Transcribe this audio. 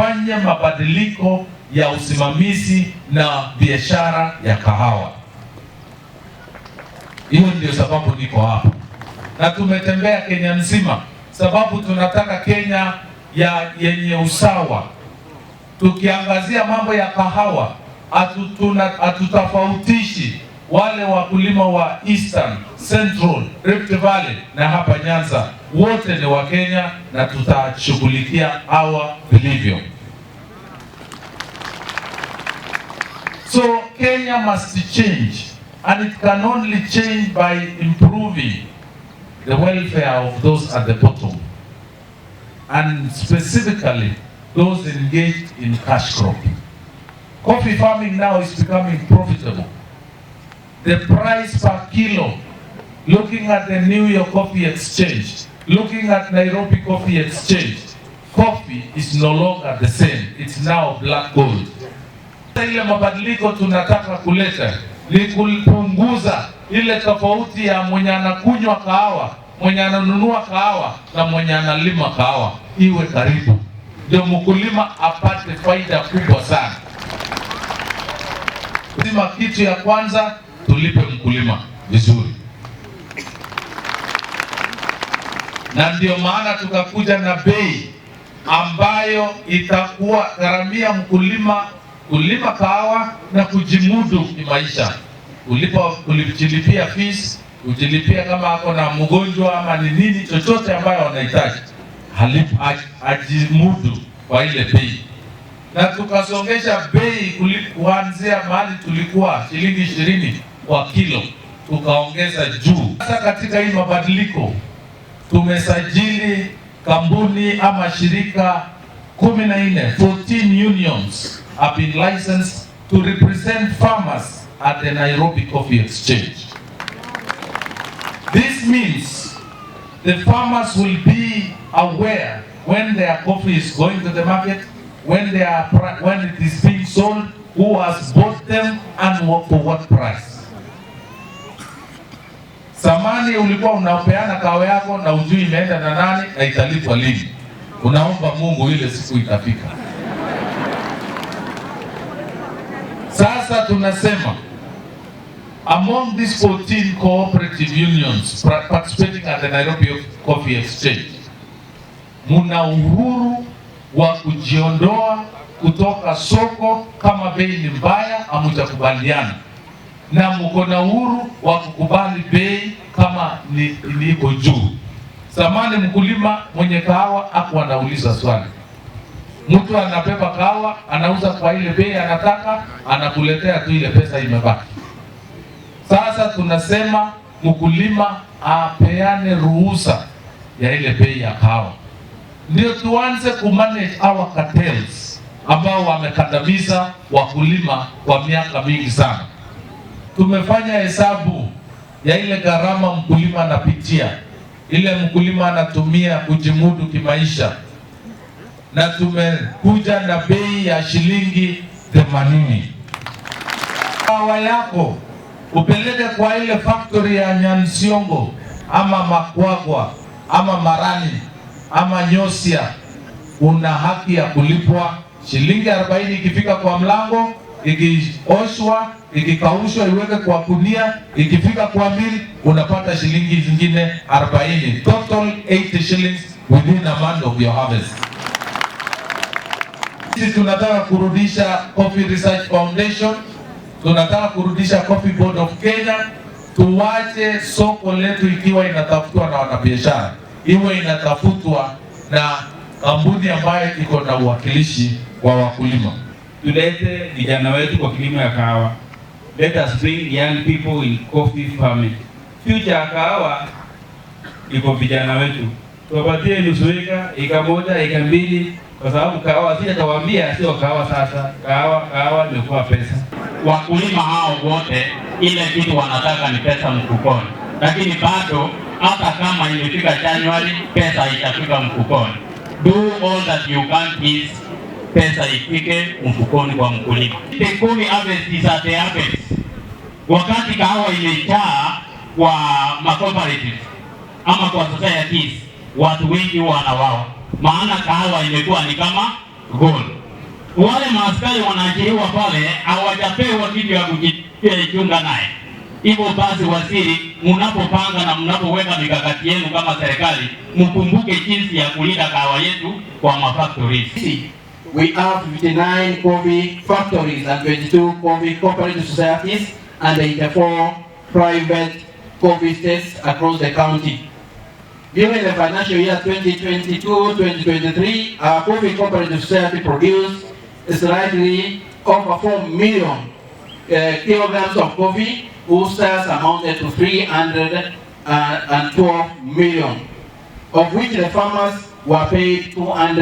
tufanye mabadiliko ya usimamizi na biashara ya kahawa. Hiyo ndio sababu niko hapa, na tumetembea Kenya nzima sababu tunataka Kenya yenye usawa. Tukiangazia mambo ya kahawa, hatutafautishi wale wakulima wa Eastern, Central, Rift Valley na hapa Nyanza, wote ni wa Kenya na tutashughulikia hawa vilivyo. So Kenya must change, and it can only change by improving the welfare of those at the bottom, and specifically those engaged in cash cropping. Coffee farming now is becoming profitable. The price per kilo, looking at the New York Coffee Exchange, looking at Nairobi Coffee Exchange, coffee is no longer the same. It's now black gold. Ile mabadiliko tunataka kuleta ni kupunguza ile tofauti ya mwenye anakunywa kahawa, mwenye ananunua kahawa na mwenye analima kahawa iwe karibu, ndio mkulima apate faida kubwa sana. Sima kitu ya kwanza, tulipe mkulima vizuri, na ndio maana tukakuja na bei ambayo itakuwa gharamia mkulima kulima kahawa na kujimudu kimaisha. Kujilipia fees, kujilipia kama ako na mgonjwa ama ni nini chochote ambayo wanahitaji, ajimudu kwa ile bei. Na tukasongesha bei kuanzia mahali tulikuwa shilingi 20 kwa kilo, tukaongeza juu. Sasa katika hii mabadiliko tumesajili kampuni ama shirika 14, 14 unions have been licensed to represent farmers at the Nairobi Coffee Exchange. This means the farmers will be aware when their coffee is going to the market, when it is being sold, who has bought them and for what price. Zamani ulikuwa unapeana kahawa yako na ujui imeenda na nani na italipwa lini. Unaomba Mungu ile siku itafika. Sasa tunasema among these 14 cooperative unions participating at the Nairobi Coffee Exchange, muna uhuru wa kujiondoa kutoka soko kama bei ni mbaya hamutakubaliana, na mko na uhuru wa kukubali bei kama iko juu. Zamani mkulima mwenye kahawa hakuwa anauliza swali. Mtu anabeba kahawa, anauza kwa ile bei anataka, anakuletea tu ile pesa imebaki. Sasa tunasema mkulima apeane ruhusa ya ile bei ya kahawa, ndio tuanze kumanage our cartels ambao wamekandamiza wakulima kwa miaka mingi sana. Tumefanya hesabu ya ile gharama mkulima anapitia, ile mkulima anatumia kujimudu kimaisha, na tumekuja na bei ya shilingi 80. Kahawa yako upeleke kwa ile factory ya Nyansiongo ama Makwagwa ama Marani ama Nyosia, una haki ya kulipwa shilingi 40. Ikifika kwa mlango, ikioshwa, ikikaushwa, iweke kwa kunia, ikifika kwa mili unapata shilingi zingine 40. Total 80 shillings within a month of your harvest. Sisi tunataka kurudisha Coffee Research Foundation, tunataka kurudisha Coffee Board of Kenya. Tuwache soko letu ikiwa inatafutwa na wanabiashara, iwe inatafutwa na kampuni ambayo iko na uwakilishi wa wakulima. Tulete vijana wetu kwa kilimo ya kahawa. Let us bring young people in coffee farming. Future ya kahawa iko vijana wetu. Tuwapatie nusu eka moja, eka mbili, kwa sababu kahawa sitawaambia sio kahawa sasa. Kahawa imekuwa pesa. Wakulima hao wote ile kitu wanataka ni pesa mfukoni. Lakini bado hata kama imefika January pesa itafika mfukoni. Do all that you can is pesa ifike mfukoni kwa mkulima. The coffee harvest is at the harvest. Wakati kahawa imejaa kwa cooperative ama kwa societies, watu wengi wanawawa. Maana kahawa imekuwa ni kama goal. Wale maaskari wanaajiriwa pale hawajapewa kitu ya kujichunga naye. Hivyo basi, waziri, mnapopanga na mnapoweka mikakati yenu kama serikali, mkumbuke jinsi ya kulinda kahawa yetu kwa mafactories. We have 59 coffee factories and 22 coffee cooperative societies and 84 private coffee estates across the county. During the financial year 2022-2023, our coffee cooperative society produced slightly over 4 million kilograms of coffee, whose sales amounted to 312 million, of which the farmers were paid 200